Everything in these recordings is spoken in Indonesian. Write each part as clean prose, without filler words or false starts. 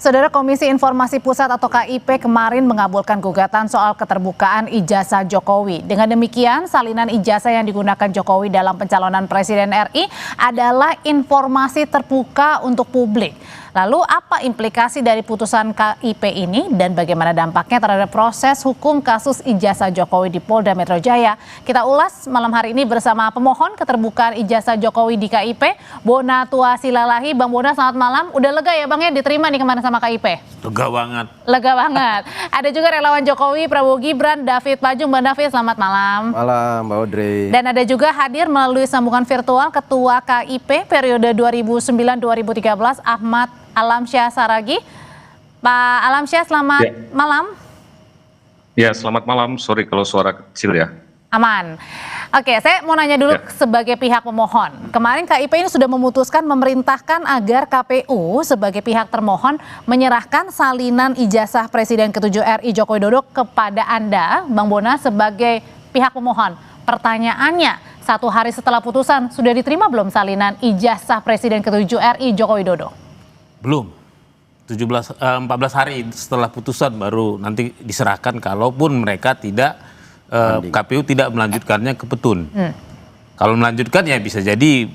Saudara, Komisi Informasi Pusat atau KIP kemarin mengabulkan gugatan soal keterbukaan ijazah Jokowi. Dengan demikian, salinan ijazah yang digunakan Jokowi dalam pencalonan Presiden RI adalah informasi terbuka untuk publik. Lalu apa implikasi dari putusan KIP ini dan bagaimana dampaknya terhadap proses hukum kasus ijazah Jokowi di Polda Metro Jaya? Kita ulas malam hari ini bersama pemohon keterbukaan ijazah Jokowi di KIP, Bona Tua Silalahi. Bang Bona, selamat malam. Udah lega ya Bang ya diterima nih kemarin sama KIP? Lega banget. Lega banget. Ada juga relawan Jokowi, Prabowo Gibran, David Pajung. Bang David, selamat malam. Malam, Mbak Audrey. Dan ada juga hadir melalui sambungan virtual Ketua KIP periode 2009-2013, Ahmad Alamsyah Saragih. Pak Alamsyah, selamat malam. Ya, selamat malam. Sorry kalau suara kecil ya. Aman. Oke, saya mau nanya dulu sebagai pihak pemohon. Kemarin KIP ini sudah memutuskan memerintahkan agar KPU sebagai pihak termohon menyerahkan salinan ijazah Presiden ke-7 RI Joko Widodo kepada Anda, Bang Bona, sebagai pihak pemohon. Pertanyaannya, 1 hari setelah putusan, sudah diterima belum salinan ijazah Presiden ke-7 RI Joko Widodo? Belum. 14 hari setelah putusan baru nanti diserahkan kalaupun mereka tidak KPU tidak melanjutkannya ke petun. Kalau melanjutkan ya bisa jadi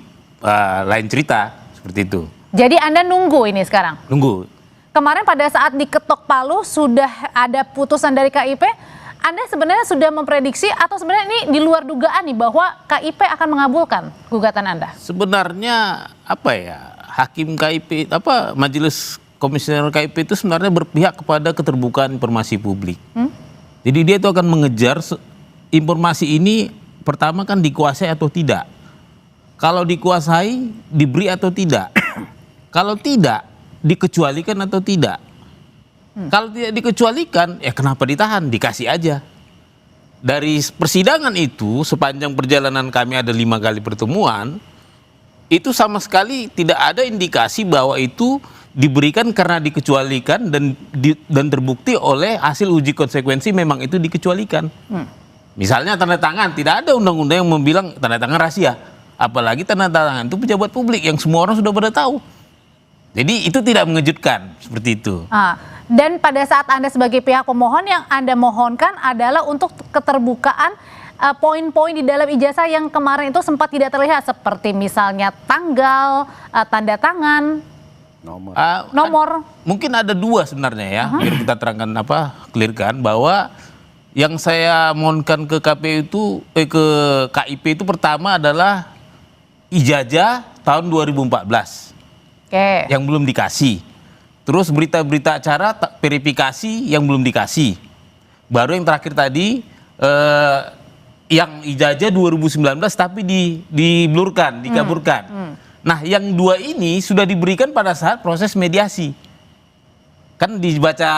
lain cerita seperti itu. Jadi Anda nunggu ini sekarang? Nunggu. Kemarin pada saat diketok palu sudah ada putusan dari KIP, Anda sebenarnya sudah memprediksi atau sebenarnya ini di luar dugaan nih bahwa KIP akan mengabulkan gugatan Anda? Sebenarnya apa ya, hakim KIP, majelis komisioner KIP itu sebenarnya berpihak kepada keterbukaan informasi publik. Jadi dia itu akan mengejar informasi ini pertama kan dikuasai atau tidak. Kalau dikuasai, diberi atau tidak. Kalau tidak, dikecualikan atau tidak. Kalau tidak dikecualikan, ya kenapa ditahan? Dikasih aja. Dari persidangan itu, sepanjang perjalanan kami ada 5 kali pertemuan, itu sama sekali tidak ada indikasi bahwa itu diberikan karena dikecualikan dan terbukti oleh hasil uji konsekuensi memang itu dikecualikan. Misalnya tanda tangan, tidak ada undang-undang yang membilang tanda tangan rahasia. Apalagi tanda tangan itu pejabat publik yang semua orang sudah pada tahu. Jadi itu tidak mengejutkan seperti itu. Dan pada saat Anda sebagai pihak pemohon yang Anda mohonkan adalah untuk keterbukaan poin-poin di dalam ijazah yang kemarin itu sempat tidak terlihat seperti misalnya tanggal, tanda tangan, nomor. Mungkin ada 2 sebenarnya ya. Biar kita terangkan clearkan bahwa yang saya mohonkan ke KPU itu ke KIP itu pertama adalah ijazah tahun 2014. Yang belum dikasih. Terus berita-berita acara verifikasi yang belum dikasih. Baru yang terakhir tadi yang ijazah 2019 tapi diblurkan, dikaburkan. Nah, yang 2 ini sudah diberikan pada saat proses mediasi. Kan dibaca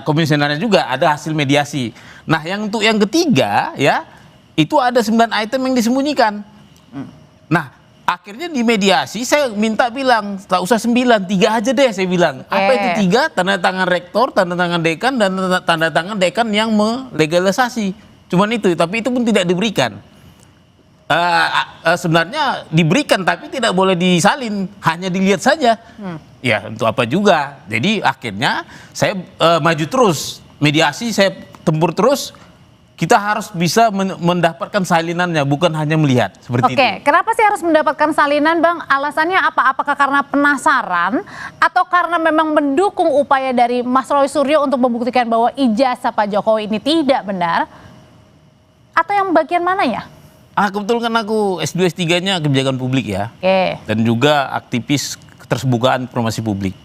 komisionernya juga ada hasil mediasi. Nah, yang untuk yang ketiga ya, itu ada 9 item yang disembunyikan. Nah, akhirnya di mediasi saya minta bilang, tak usah 9, 3 aja deh saya bilang. Apa itu 3? Tanda tangan rektor, tanda tangan dekan, dan tanda tangan dekan yang melegalisasi. Cuman itu, tapi itu pun tidak diberikan. Sebenarnya diberikan tapi tidak boleh disalin, hanya dilihat saja. Ya untuk apa juga. Jadi akhirnya saya maju terus, mediasi saya tempur terus. Kita harus bisa mendapatkan salinannya, bukan hanya melihat seperti itu. Kenapa sih harus mendapatkan salinan, Bang? Alasannya apa? Apakah karena penasaran atau karena memang mendukung upaya dari Mas Roy Suryo untuk membuktikan bahwa ijazah Pak Jokowi ini tidak benar? Atau yang bagian mana ya? Kebetulan kan aku S2 S3-nya kebijakan publik ya. Dan juga aktivis keterbukaan informasi publik.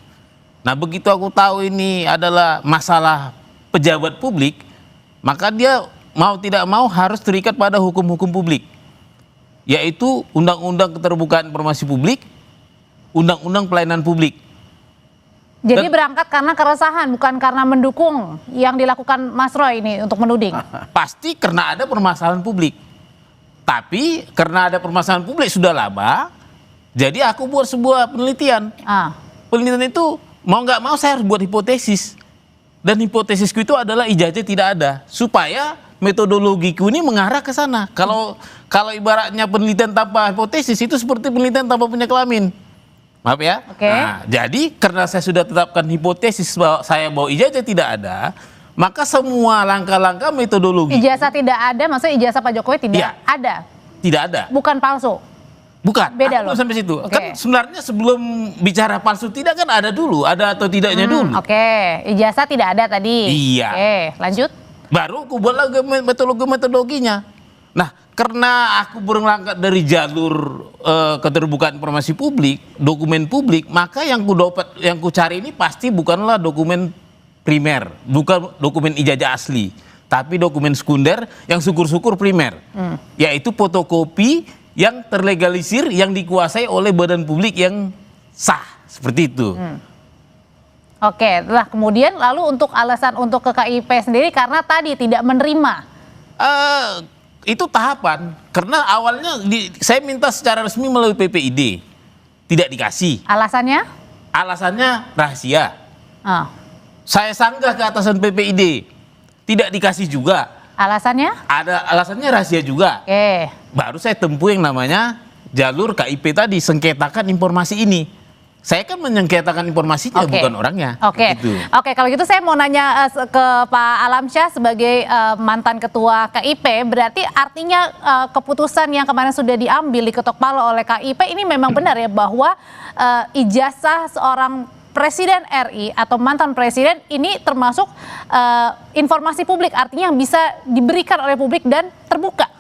Nah, begitu aku tahu ini adalah masalah pejabat publik, maka dia mau tidak mau harus terikat pada hukum-hukum publik. Yaitu Undang-Undang Keterbukaan Informasi Publik, Undang-Undang Pelayanan Publik. Jadi berangkat karena keresahan, bukan karena mendukung yang dilakukan Mas Roy ini untuk menuding? Pasti karena ada permasalahan publik. Tapi karena ada permasalahan publik sudah lama, jadi aku buat sebuah penelitian. Penelitian itu mau nggak mau saya harus buat hipotesis. Dan hipotesisku itu adalah ijazah tidak ada. Supaya metodologiku ini mengarah ke sana. Kalau ibaratnya penelitian tanpa hipotesis itu seperti penelitian tanpa punya kelamin. Maaf ya. Oke. Nah, jadi karena saya sudah tetapkan hipotesis bahwa ijazah tidak ada, maka semua langkah-langkah metodologi Ijazah tidak ada, maksudnya ijazah Pak Jokowi tidak Iya. ada, tidak ada. bukan palsu. Bukan, Beda aku loh. belum sampai situ. Oke. Kan sebenarnya sebelum bicara palsu tidak kan ada dulu, ada atau tidaknya dulu. Oke, ijazah tidak ada tadi. Iya. Oke, lanjut. Baru aku buat lagi metodologinya. Nah, karena aku berangkat dari jalur keterbukaan informasi publik, dokumen publik, maka yang ku cari ini pasti bukanlah dokumen primer, bukan dokumen ijazah asli, tapi dokumen sekunder yang syukur-syukur primer, yaitu fotokopi yang terlegalisir, yang dikuasai oleh badan publik yang sah, seperti itu. Oke, lah kemudian lalu untuk alasan untuk ke KIP sendiri karena tadi tidak menerima. Itu tahapan, karena awalnya saya minta secara resmi melalui PPID, tidak dikasih. Alasannya? Alasannya rahasia. Ah. Saya sanggah ke atasan PPID, tidak dikasih juga. Alasannya? Ada alasannya rahasia juga. Oke. Baru saya tempuh yang namanya jalur KIP tadi, sengketakan informasi ini. Saya kan menyengketakan informasinya, Oke. bukan orangnya. Oke, Gitu. oke. Kalau gitu saya mau nanya ke Pak Alamsyah sebagai mantan ketua KIP, berarti artinya keputusan yang kemarin sudah diambil diketok palu oleh KIP ini memang benar ya bahwa ijazah seorang Presiden RI atau mantan presiden ini termasuk informasi publik, artinya yang bisa diberikan oleh publik dan terbuka.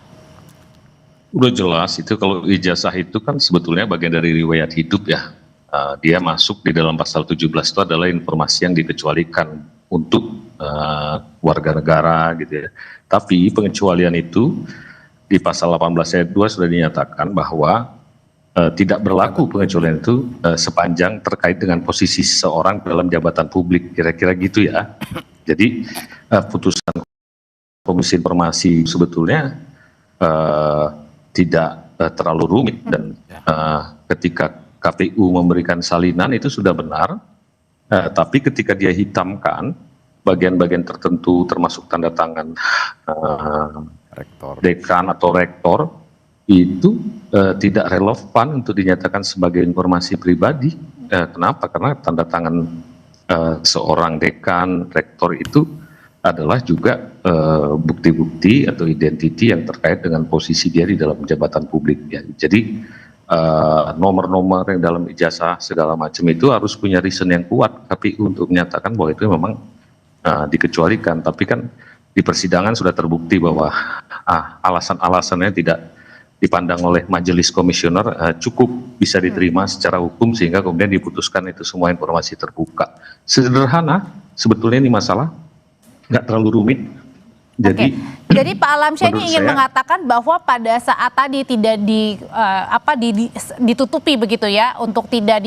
Udah jelas itu kalau ijazah itu kan sebetulnya bagian dari riwayat hidup ya. Dia masuk di dalam pasal 17 itu adalah informasi yang dikecualikan untuk warga negara gitu ya. Tapi pengecualian itu di pasal 18 ayat 2 sudah dinyatakan bahwa tidak berlaku pengecualian itu sepanjang terkait dengan posisi seseorang dalam jabatan publik, kira-kira gitu ya. Jadi putusan Komisi Informasi sebetulnya tidak terlalu rumit dan ketika KPU memberikan salinan itu sudah benar, tapi ketika dia hitamkan bagian-bagian tertentu termasuk tanda tangan dekan atau rektor itu tidak relevan untuk dinyatakan sebagai informasi pribadi. Kenapa? Karena tanda tangan seorang dekan, rektor itu adalah juga bukti-bukti atau identiti yang terkait dengan posisi dia di dalam jabatan publik. Ya. Jadi nomor-nomor yang dalam ijazah segala macam itu harus punya reason yang kuat KPU untuk menyatakan bahwa itu memang dikecualikan. Tapi kan di persidangan sudah terbukti bahwa alasan-alasannya tidak dipandang oleh majelis komisioner cukup bisa diterima secara hukum sehingga kemudian diputuskan itu semua informasi terbuka. Sederhana, sebetulnya ini masalah nggak terlalu rumit. Jadi, Jadi Pak Alamsyah ini ingin saya- mengatakan bahwa pada saat tadi tidak ditutupi begitu ya, untuk tidak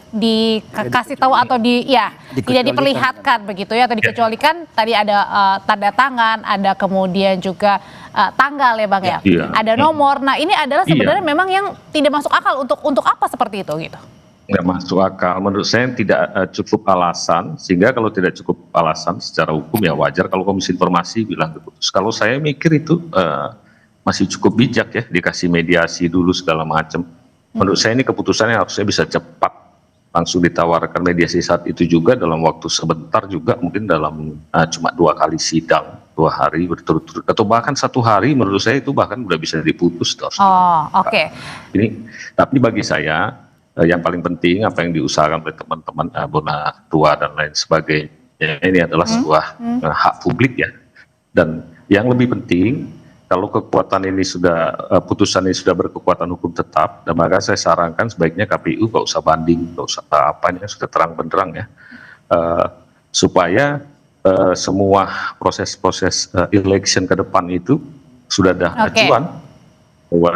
dikasih tahu atau tidak diperlihatkan begitu ya, atau dikecualikan tadi ada tanda tangan, ada kemudian juga tanggal ya Bang ya, Iya. ada nomor. Nah ini adalah sebenarnya Iya. memang yang tidak masuk akal untuk apa seperti itu gitu. nggak masuk akal. Menurut saya tidak cukup alasan, sehingga kalau tidak cukup alasan secara hukum ya wajar kalau Komisi Informasi bilang diputus. Kalau saya mikir itu masih cukup bijak ya, dikasih mediasi dulu segala macam. Menurut saya ini keputusannya harusnya bisa cepat, langsung ditawarkan mediasi saat itu juga dalam waktu sebentar juga, mungkin dalam cuma 2 kali sidang, 2 hari berturut-turut, atau bahkan 1 hari menurut saya itu bahkan udah bisa diputus. Oh oke. Ini, tapi bagi saya yang paling penting apa yang diusahakan oleh teman-teman Bona Tua dan lain sebagainya ini adalah sebuah hak publik ya. Dan yang lebih penting kalau kekuatan ini sudah putusan ini sudah berkekuatan hukum tetap, dan maka saya sarankan sebaiknya KPU nggak usah banding, nggak usah apanya, sudah terang benderang ya, supaya semua proses-proses election ke depan itu sudah ada acuan.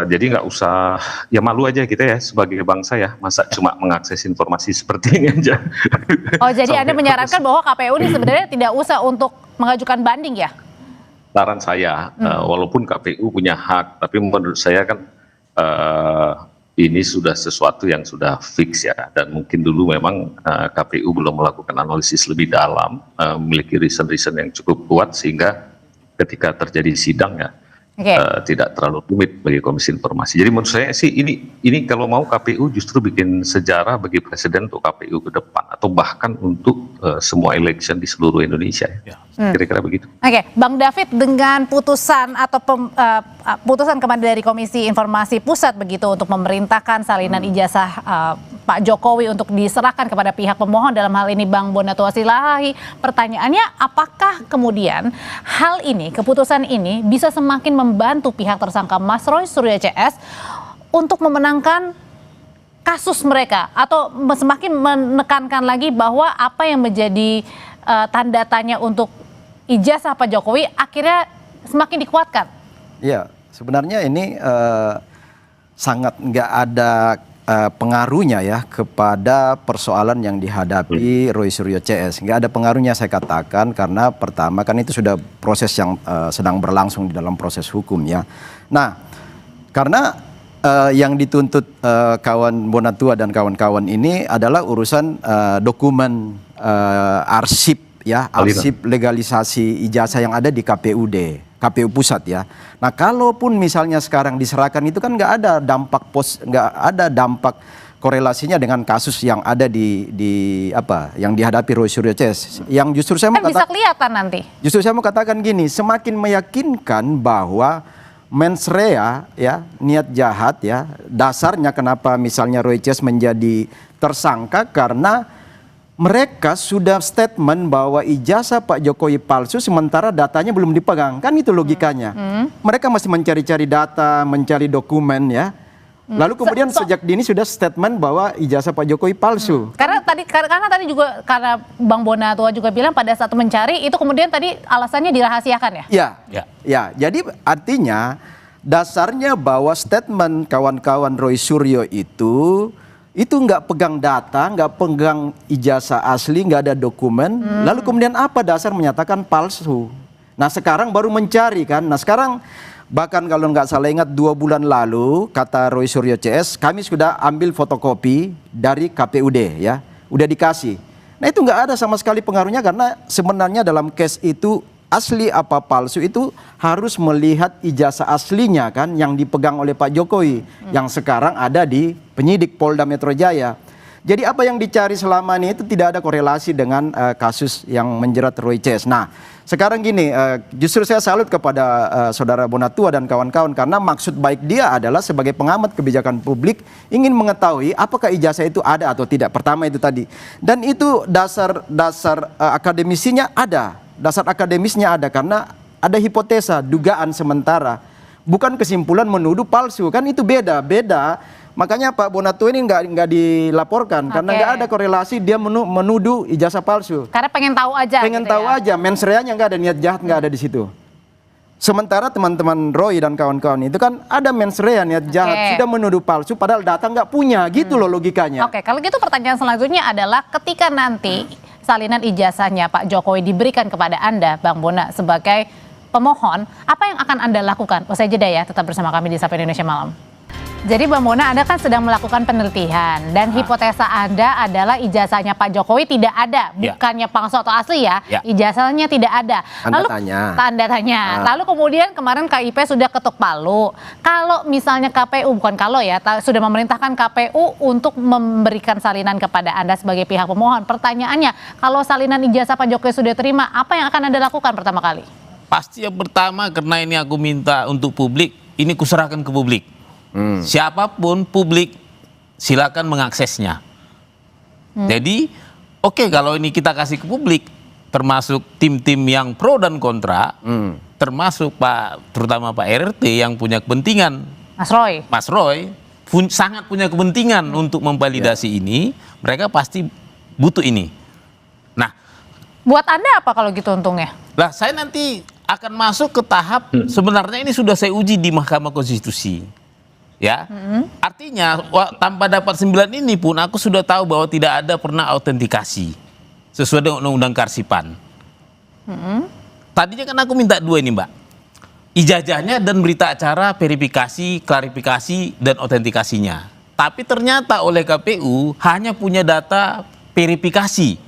Jadi nggak usah, ya malu aja kita ya sebagai bangsa ya, masa cuma mengakses informasi seperti ini aja. Oh jadi Anda Sampai menyarankan bahwa KPU ini sebenarnya tidak usah untuk mengajukan banding ya? saran saya, walaupun KPU punya hak, tapi menurut saya kan ini sudah sesuatu yang sudah fix ya, dan mungkin dulu memang KPU belum melakukan analisis lebih dalam, memiliki reason-reason yang cukup kuat sehingga ketika terjadi sidang ya, Oke. tidak terlalu rumit bagi Komisi Informasi. Jadi menurut saya sih ini kalau mau KPU justru bikin sejarah bagi Presiden untuk KPU ke depan atau bahkan untuk semua election di seluruh Indonesia. Ya. Kira-kira begitu. Oke, Bang David, dengan putusan atau putusan kemarin dari Komisi Informasi Pusat begitu untuk memerintahkan salinan ijazah Pak Jokowi untuk diserahkan kepada pihak pemohon, dalam hal ini Bang Bonatua Silahi, pertanyaannya apakah kemudian hal ini, keputusan ini bisa semakin membantu pihak tersangka Mas Roy Suryo CS untuk memenangkan kasus mereka, atau semakin menekankan lagi bahwa apa yang menjadi tanda tanya untuk ijazah Pak Jokowi akhirnya semakin dikuatkan? Ya, sebenarnya ini sangat nggak ada pengaruhnya ya kepada persoalan yang dihadapi Roy Suryo CS. Nggak ada pengaruhnya saya katakan, karena pertama kan itu sudah proses yang sedang berlangsung di dalam proses hukum ya. Nah, karena yang dituntut kawan Bonatua dan kawan-kawan ini adalah urusan dokumen arsip ya, arsip legalisasi ijazah yang ada di KPU Pusat ya. Nah, kalaupun misalnya sekarang diserahkan itu kan nggak ada dampak korelasinya dengan kasus yang ada yang dihadapi Roy Suryo CS. Yang justru saya mau bisa kelihatan nanti. Justru saya mau katakan gini, semakin meyakinkan bahwa mens rea ya, niat jahat ya, dasarnya kenapa misalnya Roy CS menjadi tersangka karena mereka sudah statement bahwa ijazah Pak Jokowi palsu sementara datanya belum dipegang. Kan itu logikanya. Mereka masih mencari-cari data, mencari dokumen ya. Lalu kemudian sejak dini sudah statement bahwa ijazah Pak Jokowi palsu. Karena tadi juga karena Bang Bonatua juga bilang pada saat mencari itu kemudian tadi alasannya dirahasiakan ya? Ya. Jadi artinya dasarnya bahwa statement kawan-kawan Roy Suryo itu nggak pegang data, nggak pegang ijazah asli, nggak ada dokumen. Lalu kemudian apa dasar menyatakan palsu? Nah, sekarang baru mencari kan. Nah, sekarang bahkan kalau nggak salah ingat 2 bulan lalu kata Roy Suryo CS, kami sudah ambil fotokopi dari KPUD ya, udah dikasih. Nah, itu nggak ada sama sekali pengaruhnya, karena sebenarnya dalam case itu asli apa palsu itu harus melihat ijazah aslinya kan yang dipegang oleh Pak Jokowi yang sekarang ada di penyidik Polda Metro Jaya. Jadi apa yang dicari selama ini itu tidak ada korelasi dengan kasus yang menjerat Roy CS. Nah, sekarang gini, justru saya salut kepada saudara Bonatua dan kawan-kawan, karena maksud baik dia adalah sebagai pengamat kebijakan publik ingin mengetahui apakah ijazah itu ada atau tidak. Pertama itu tadi. Dan itu dasar akademisinya ada. Dasar akademisnya ada, karena ada hipotesa, dugaan sementara, bukan kesimpulan menuduh palsu, kan itu beda. Makanya Pak Bonatua ini nggak dilaporkan karena nggak ada korelasi dia menuduh ijazah palsu. Karena pengen tahu aja. Aja, mens rea-nya nggak ada, niat jahat nggak ada di situ. Sementara teman-teman Roy dan kawan-kawan itu kan ada mens rea, niat jahat, sudah menuduh palsu padahal data nggak punya, gitu loh logikanya. Oke, kalau gitu pertanyaan selanjutnya adalah ketika nanti salinan ijazahnya Pak Jokowi diberikan kepada Anda, Bang Bona, sebagai pemohon, apa yang akan Anda lakukan? Usai jeda ya, tetap bersama kami di Sapa Indonesia Malam. Jadi Bang Bona, Anda kan sedang melakukan penelitian dan hipotesa Anda adalah ijazahnya Pak Jokowi tidak ada, bukannya palsu atau asli ya, ijazahnya tidak ada. Tanda tanya. Lalu kemudian kemarin KIP sudah ketuk palu. Kalau misalnya KPU, bukan kalau ya, sudah memerintahkan KPU untuk memberikan salinan kepada Anda sebagai pihak pemohon. Pertanyaannya, kalau salinan ijazah Pak Jokowi sudah terima, apa yang akan Anda lakukan pertama kali? Pasti yang pertama, karena ini aku minta untuk publik, ini kuserahkan ke publik. Siapapun publik silakan mengaksesnya. Jadi oke, kalau ini kita kasih ke publik, termasuk tim-tim yang pro dan kontra, termasuk terutama Pak RT yang punya kepentingan, Mas Roy sangat punya kepentingan untuk memvalidasi ini, mereka pasti butuh ini. Nah, buat Anda apa kalau gitu untungnya? Lah, saya nanti akan masuk ke tahap sebenarnya ini sudah saya uji di Mahkamah Konstitusi. Ya, artinya tanpa dapat 9 ini pun aku sudah tahu bahwa tidak ada pernah autentikasi sesuai dengan Undang-Undang Kearsipan. Tadinya kan aku minta 2 ini, Mbak, ijazahnya dan berita acara verifikasi, klarifikasi dan autentikasinya. Tapi ternyata oleh KPU hanya punya data verifikasi.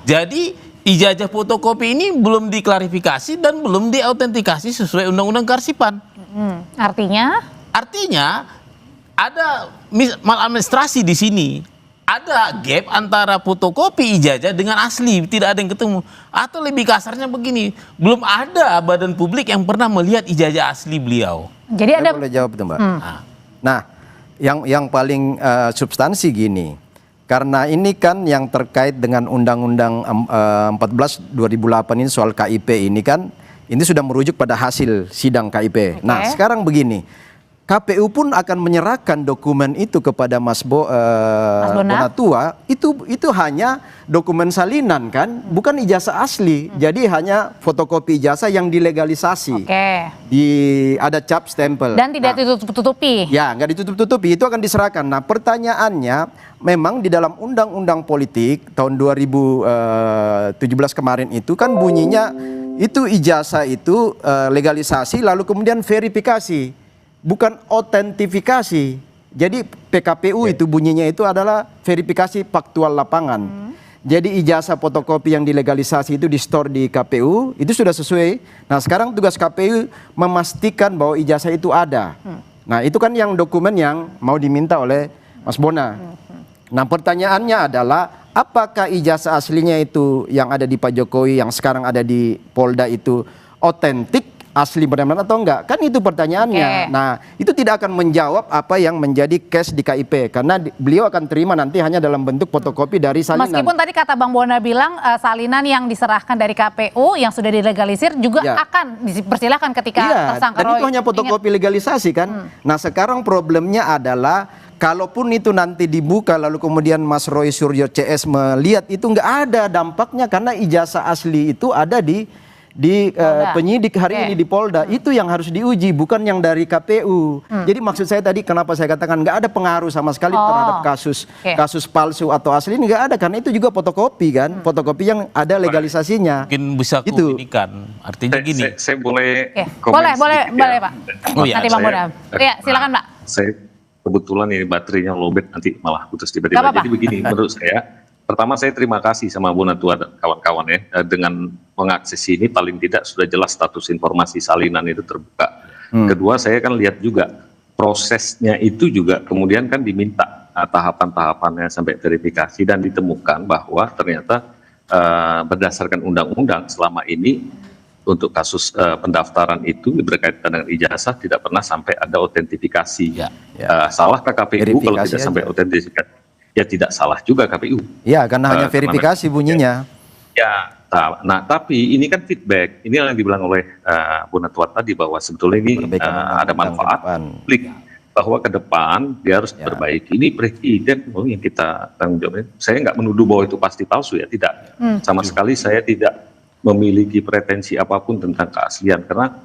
Jadi ijazah fotokopi ini belum diklarifikasi dan belum diautentikasi sesuai Undang-Undang Kearsipan. Artinya? Artinya ada maladministrasi di sini. Ada gap antara fotokopi ijazah dengan asli, tidak ada yang ketemu. Atau lebih kasarnya begini, belum ada badan publik yang pernah melihat ijazah asli beliau. Jadi Saya ada boleh jawab itu, Mbak. Nah, yang paling substansi gini, karena ini kan yang terkait dengan Undang-Undang 14 2008 ini soal KIP ini kan, ini sudah merujuk pada hasil sidang KIP. Nah, sekarang begini, KPU pun akan menyerahkan dokumen itu kepada Mas Bonatua, itu hanya dokumen salinan kan, bukan ijazah asli. Jadi hanya fotokopi ijazah yang dilegalisasi. Ada cap stempel. Dan tidak ditutup-tutupi. Ya, nggak ditutup-tutupi, itu akan diserahkan. Nah, pertanyaannya memang di dalam Undang-Undang Politik tahun 2017 kemarin itu kan bunyinya itu ijazah itu legalisasi lalu kemudian verifikasi. Bukan autentifikasi. Jadi PKPU itu bunyinya itu adalah verifikasi faktual lapangan. Jadi ijazah fotokopi yang dilegalisasi itu di store di KPU, itu sudah sesuai. Nah, sekarang tugas KPU memastikan bahwa ijazah itu ada. Nah, itu kan yang dokumen yang mau diminta oleh Mas Bona. Nah, pertanyaannya adalah apakah ijazah aslinya itu yang ada di Pak Jokowi, yang sekarang ada di Polda itu otentik? Asli benar-benar atau enggak? Kan itu pertanyaannya. Nah, itu tidak akan menjawab apa yang menjadi case di KIP karena beliau akan terima nanti hanya dalam bentuk fotokopi dari salinan. Meskipun tadi kata Bang Bona bilang salinan yang diserahkan dari KPU yang sudah dilegalisir juga akan dipersilahkan ketika tersangka dan itu hanya fotokopi legalisasi kan. Nah, sekarang problemnya adalah kalaupun itu nanti dibuka lalu kemudian Mas Roy Suryo CS melihat itu enggak ada dampaknya karena ijazah asli itu ada di penyidik hari ini di Polda. Itu yang harus diuji, bukan yang dari KPU. Jadi maksud saya tadi kenapa saya katakan nggak ada pengaruh sama sekali terhadap kasus palsu atau asli ini nggak ada karena itu juga fotokopi kan, fotokopi yang ada legalisasinya. Mungkin bisa kuinikan. Artinya gini. Saya boleh boleh Pak. Nanti Bang Bona. Ya, silakan Pak. Saya kebetulan ini baterainya lowbat nanti malah putus tiba-tiba. Jadi begini menurut saya. Pertama saya terima kasih sama Bonatua dan kawan-kawan ya, dengan mengakses ini paling tidak sudah jelas status informasi salinan itu terbuka. Kedua saya kan lihat juga prosesnya itu juga kemudian kan diminta tahapan-tahapannya sampai verifikasi dan ditemukan bahwa ternyata berdasarkan undang-undang selama ini untuk kasus pendaftaran itu berkaitan dengan ijazah tidak pernah sampai ada autentifikasi. Salahkah KPU kalau tidak sampai autentifikasi? Ya tidak salah juga KPU. Ya, karena hanya verifikasi bunyinya. Ya, nah tapi ini kan feedback. Ini yang dibilang oleh Bonatua tadi bahwa sebetulnya ini ada manfaat publik. Bahwa ke depan dia harus perbaiki. Ini presiden yang kita tanggung jawab. Saya nggak menuduh bahwa itu pasti palsu ya, tidak. Sama sekali saya tidak memiliki pretensi apapun tentang keaslian karena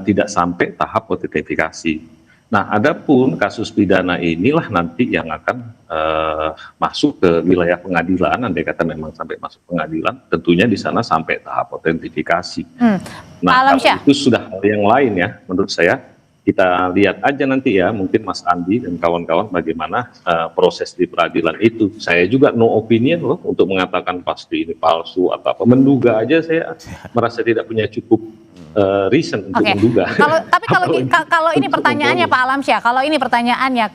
tidak sampai tahap autentifikasi. Nah, adapun kasus pidana inilah nanti yang akan masuk ke wilayah pengadilan. Andai kata memang sampai masuk pengadilan, tentunya di sana sampai tahap autentifikasi. Nah, kalau itu sudah hal yang lain ya, menurut saya. Kita lihat aja nanti ya, mungkin Mas Andi dan kawan-kawan bagaimana proses di peradilan itu. Saya juga no opinion loh untuk mengatakan pasti ini palsu atau apa. Menduga aja saya merasa tidak punya cukup reason untuk menduga. Tapi kalau ini pertanyaannya Pak Alamsyah, kalau ini pertanyaannya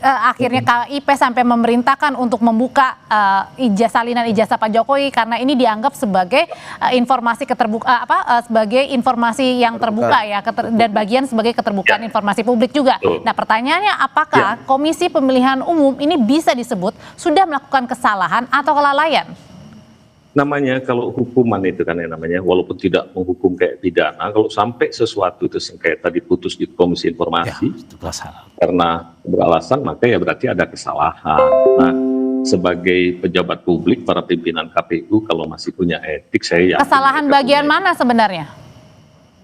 akhirnya KIP sampai memerintahkan untuk membuka salinan ijazah Pak Jokowi karena ini dianggap sebagai informasi sebagai informasi yang terbuka ya dan bagian sebagai keterbukaan informasi publik juga. Nah, pertanyaannya apakah Komisi Pemilihan Umum ini bisa disebut sudah melakukan kesalahan atau kelalaian? Namanya kalau hukuman itu kan yang namanya walaupun tidak menghukum kayak pidana, kalau sampai sesuatu itu sengketa diputus di Komisi Informasi karena beralasan maka ya berarti ada kesalahan. Nah, sebagai pejabat publik para pimpinan KPU kalau masih punya etik saya kesalahan bagian mana sebenarnya?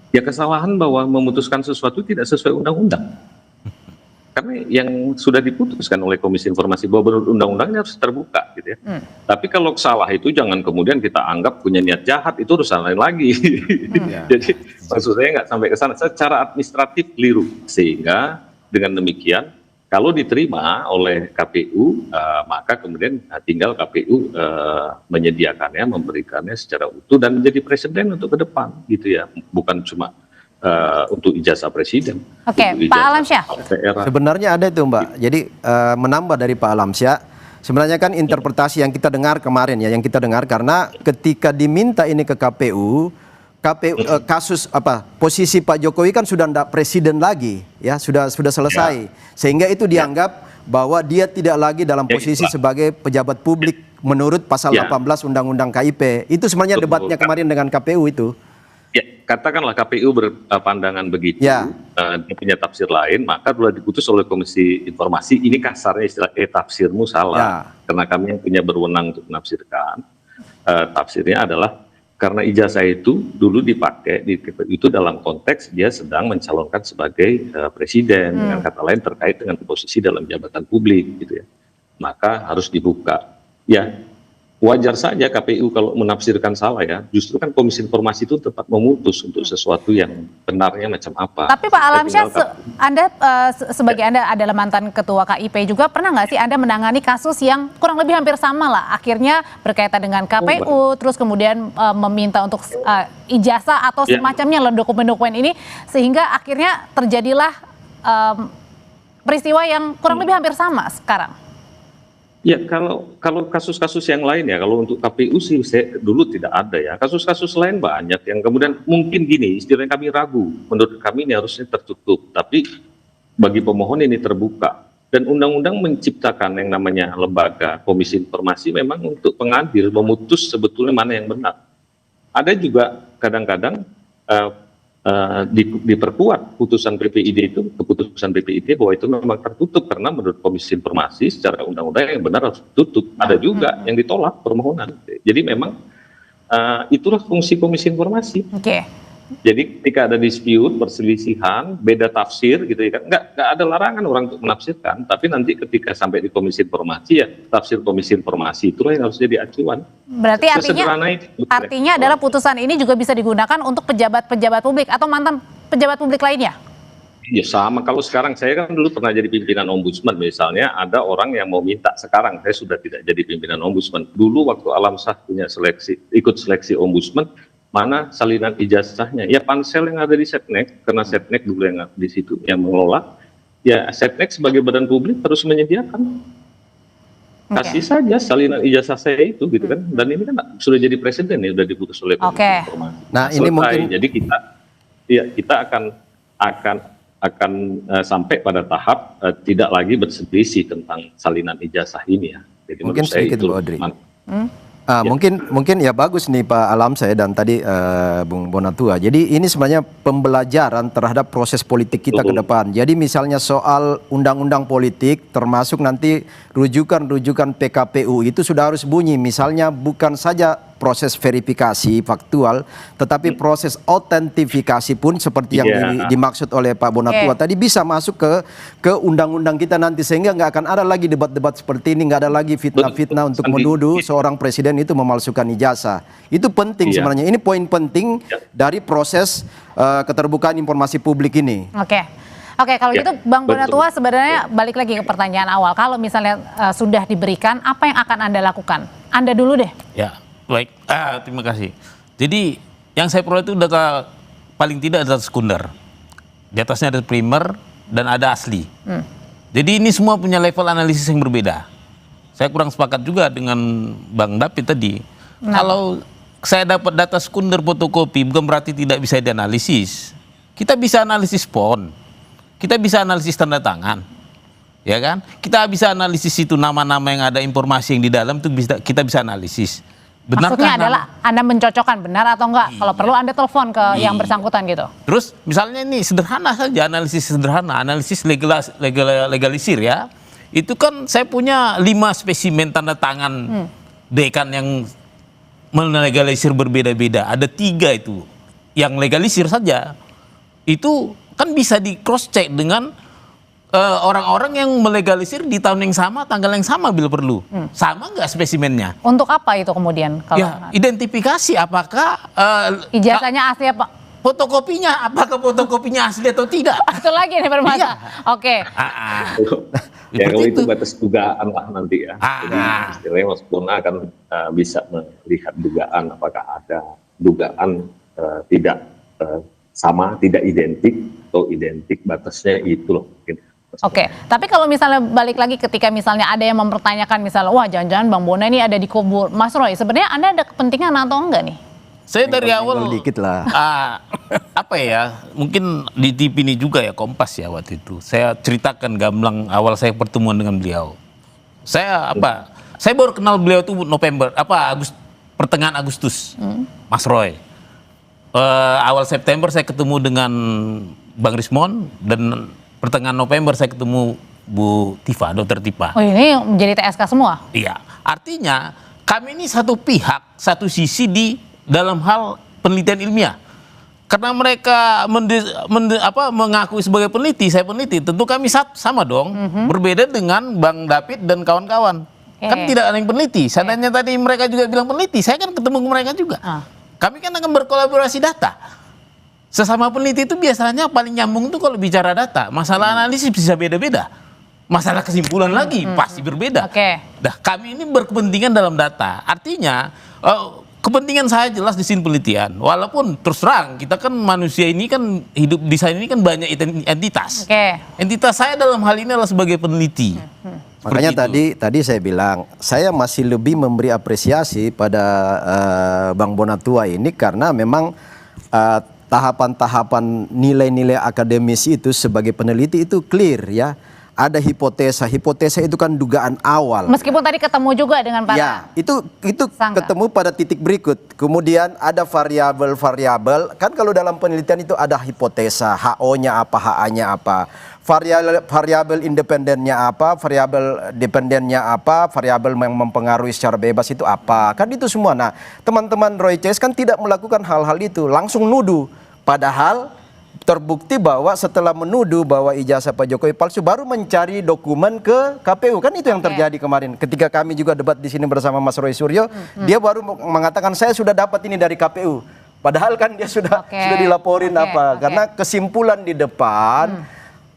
Ya kesalahan bahwa memutuskan sesuatu tidak sesuai undang-undang. Karena yang sudah diputuskan oleh Komisi Informasi bahwa undang-undangnya harus terbuka gitu ya. Tapi kalau salah itu jangan kemudian kita anggap punya niat jahat, itu urusan lain lagi. Jadi maksud saya nggak sampai ke sana. Secara administratif keliru. Sehingga dengan demikian Kalau diterima oleh KPU, maka kemudian tinggal KPU menyediakannya, memberikannya secara utuh dan menjadi presiden untuk ke depan, gitu ya. Bukan cuma untuk ijazah presiden. Oke, Pak Alamsyah. Sebenarnya ada itu Mbak. Jadi menambah dari Pak Alamsyah, sebenarnya kan interpretasi yang kita dengar kemarin ya, yang kita dengar karena ketika diminta ini ke KPU, kasus posisi Pak Jokowi kan sudah tidak presiden lagi ya, sudah selesai, sehingga itu dianggap bahwa dia tidak lagi dalam posisi sebagai pejabat publik menurut pasal 18 Undang-Undang KIP. Itu sebenarnya debatnya kemarin dengan KPU itu. Ya, katakanlah KPU berpandangan begitu, dia punya tafsir lain, maka telah diputus oleh Komisi Informasi. Ini kasarnya istilah tafsirmu salah, karena kami yang punya berwenang untuk menafsirkan. Tafsirnya adalah karena ijazah itu dulu dipakai itu dalam konteks dia sedang mencalonkan sebagai presiden, dengan kata lain terkait dengan posisi dalam jabatan publik, gitu ya. Maka harus dibuka. Ya, wajar saja KPU kalau menafsirkan salah ya. Justru kan Komisi Informasi itu tetap memutus untuk sesuatu yang benarnya macam apa. Tapi Pak Alamsyah, Anda sebagai Anda adalah mantan ketua KIP juga, pernah nggak sih Anda menangani kasus yang kurang lebih hampir sama lah, akhirnya berkaitan dengan KPU, terus kemudian meminta untuk ijazah atau semacamnya lah dokumen-dokumen ini, sehingga akhirnya terjadilah peristiwa yang kurang lebih hampir sama sekarang? Ya, kalau kasus-kasus yang lain ya, kalau untuk KPU sih saya dulu tidak ada ya. Kasus-kasus lain banyak yang kemudian mungkin gini, istilahnya kami ragu. Menurut kami ini harusnya tertutup, tapi bagi pemohon ini terbuka. Dan undang-undang menciptakan yang namanya lembaga Komisi Informasi memang untuk pengadil, memutus sebetulnya mana yang benar. Ada juga kadang-kadang diperkuat putusan PPID itu, keputusan PPID bahwa itu memang tertutup karena menurut Komisi Informasi secara undang-undang yang benar harus ditutup. Ada juga yang ditolak permohonan. Jadi memang itulah fungsi Komisi Informasi. Jadi ketika ada dispute, perselisihan, beda tafsir gitu ya kan, nggak ada larangan orang untuk menafsirkan, tapi nanti ketika sampai di Komisi Informasi ya tafsir Komisi Informasi itulah yang harus jadi acuan. Berarti artinya adalah putusan ini juga bisa digunakan untuk pejabat-pejabat publik atau mantan pejabat publik lainnya? Ya sama, kalau sekarang saya kan dulu pernah jadi pimpinan ombudsman misalnya, ada orang yang mau minta, sekarang saya sudah tidak jadi pimpinan ombudsman. Dulu waktu Alamsyah punya ikut seleksi ombudsman, mana salinan ijazahnya? Ya pansel yang ada di Setnek, karena Setnek dulu yang di situ yang mengelola. Ya Setnek sebagai badan publik harus menyediakan. Kasih saja salinan ijazah saya itu, gitu kan. Dan ini kan sudah jadi presiden ya, sudah diputus oleh Komisi Informasi. Nah, ini mungkin jadi kita akan sampai pada tahap tidak lagi berselisih tentang salinan ijazah ini ya. Jadi mungkin sedikit Bu Audrey. Ya. Mungkin ya bagus nih Pak Alamsyah dan tadi Bung Bonatua. Jadi ini sebenarnya pembelajaran terhadap proses politik kita ke depan. Jadi misalnya soal undang-undang politik termasuk nanti rujukan-rujukan PKPU itu sudah harus bunyi. Misalnya bukan saja proses verifikasi faktual, tetapi proses autentifikasi pun seperti yang dimaksud oleh Pak Bonatua tadi bisa masuk ke undang-undang kita nanti, sehingga nggak akan ada lagi debat-debat seperti ini, nggak ada lagi fitnah-fitnah untuk menuduh seorang presiden itu memalsukan ijazah. Itu penting sebenarnya. Ini poin penting dari proses keterbukaan informasi publik ini. Oke, kalau gitu Bang Bonatua sebenarnya balik lagi ke pertanyaan awal. Kalau misalnya sudah diberikan, apa yang akan Anda lakukan? Anda dulu deh. Ya, baik. Terima kasih. Jadi yang saya peroleh itu data paling tidak data sekunder. Di atasnya ada primer dan ada asli. Jadi ini semua punya level analisis yang berbeda. Saya kurang sepakat juga dengan Bang David tadi. Kalau saya dapat data sekunder fotokopi bukan berarti tidak bisa dianalisis. Kita bisa analisis PON. Kita bisa analisis tanda tangan, ya kan? Kita bisa analisis itu nama-nama yang ada informasi yang di dalam itu kita bisa analisis. Maksudnya adalah Anda mencocokkan benar atau enggak? Kalau perlu Anda telepon ke yang bersangkutan gitu. Terus misalnya ini sederhana saja, analisis sederhana, analisis legalisir ya. Itu kan saya punya 5 spesimen tanda tangan dekan yang melegalisir berbeda-beda. Ada 3 itu yang legalisir saja. Itu kan bisa di cross check dengan orang-orang yang melegalisir di tahun yang sama, tanggal yang sama bila perlu. Sama nggak spesimennya? Untuk apa itu kemudian? Kalau ya, identifikasi apakah ijazahnya asli apa fotokopinya, apakah fotokopinya asli atau tidak? Itu lagi nih bermasalah. Oke. Ya kalau Seperti itu batas dugaan lah nanti ya. Jadi istilahnya Mas Bona akan bisa melihat dugaan apakah ada dugaan tidak sama, tidak identik atau identik, batasnya itu loh mungkin. Oke, tapi kalau misalnya balik lagi ketika misalnya ada yang mempertanyakan misalnya, wah jangan-jangan Bang Bona ini ada di kubu Mas Roy, sebenarnya Anda ada kepentingan atau enggak nih? Saya dari awal dikit lah. apa ya, mungkin di TV ini juga ya, Kompas ya waktu itu. Saya ceritakan gamblang awal saya pertemuan dengan beliau. Saya baru kenal beliau itu November, pertengahan Agustus, Mas Roy. Awal September saya ketemu dengan Bang Rismon, dan pertengahan November saya ketemu Bu Tifa, Dr. Tifa. Oh ini menjadi TSK semua? Iya, artinya kami ini satu pihak, satu sisi di dalam hal penelitian ilmiah. Karena mereka mengakui sebagai peneliti, saya peneliti, tentu kami sama dong. Berbeda dengan Bang David dan kawan-kawan. Kan tidak ada yang peneliti. Seandainya tadi mereka juga bilang peneliti, saya kan ketemu mereka juga. Kami kan akan berkolaborasi data. Sesama peneliti itu biasanya paling nyambung tuh kalau bicara data. Masalah analisis bisa beda-beda. Masalah kesimpulan lagi pasti berbeda. Nah, kami ini berkepentingan dalam data. Artinya kepentingan saya jelas di sini penelitian. Walaupun terus terang kita kan manusia ini kan hidup di sana ini kan banyak entitas. Entitas saya dalam hal ini adalah sebagai peneliti. Makanya tadi saya bilang saya masih lebih memberi apresiasi pada Bang Bonatua ini karena memang tahapan-tahapan nilai-nilai akademis itu sebagai peneliti itu clear ya. Ada hipotesa itu kan dugaan awal. Meskipun tadi ketemu juga dengan para ya, itu sangka. ketemu pada titik berikut. Kemudian ada variabel-variabel. Kan kalau dalam penelitian itu ada hipotesa, HO-nya apa, HA-nya apa. Variabel independennya apa, variabel dependennya apa, variabel yang mempengaruhi secara bebas itu apa. Kan itu semua. Nah, teman-teman Roy Case kan tidak melakukan hal-hal itu, langsung nuduh. Padahal terbukti bahwa setelah menuduh bahwa ijazah Pak Jokowi palsu baru mencari dokumen ke KPU. Kan itu yang terjadi kemarin. Ketika kami juga debat di sini bersama Mas Roy Suryo, dia baru mengatakan saya sudah dapat ini dari KPU. Padahal kan dia sudah dilaporin karena kesimpulan di depan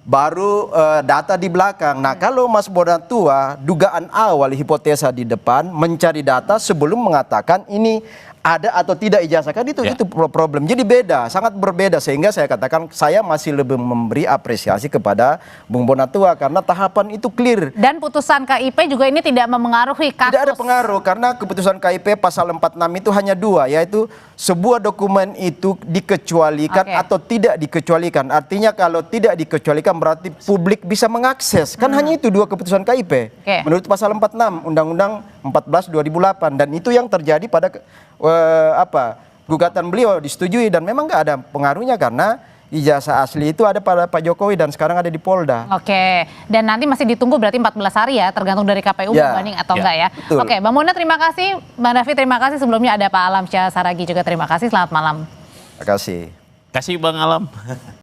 baru data di belakang. Nah, kalau Mas Bonatua dugaan awal hipotesa di depan, mencari data sebelum mengatakan ini ada atau tidak ijazah, kan itu problem. Jadi beda, sangat berbeda, sehingga saya katakan saya masih lebih memberi apresiasi kepada Bung Bonatua karena tahapan itu clear. Dan putusan KIP juga ini tidak memengaruhi kasus. Tidak ada pengaruh karena keputusan KIP pasal 46 itu hanya dua, yaitu sebuah dokumen itu dikecualikan atau tidak dikecualikan. Artinya kalau tidak dikecualikan berarti publik bisa mengakses. Kan hanya itu dua keputusan KIP. Menurut pasal 46 Undang-Undang 14 2008, dan itu yang terjadi pada gugatan beliau disetujui, dan memang nggak ada pengaruhnya karena ijazah asli itu ada pada Pak Jokowi dan sekarang ada di Polda. Dan nanti masih ditunggu berarti 14 hari ya, tergantung dari KPU membanding atau enggak ya. Betul. Bang Bona terima kasih, Bang David terima kasih, sebelumnya ada Pak Alam Syah Saragi juga terima kasih, selamat malam. Terima kasih. Kasih Bang Alam.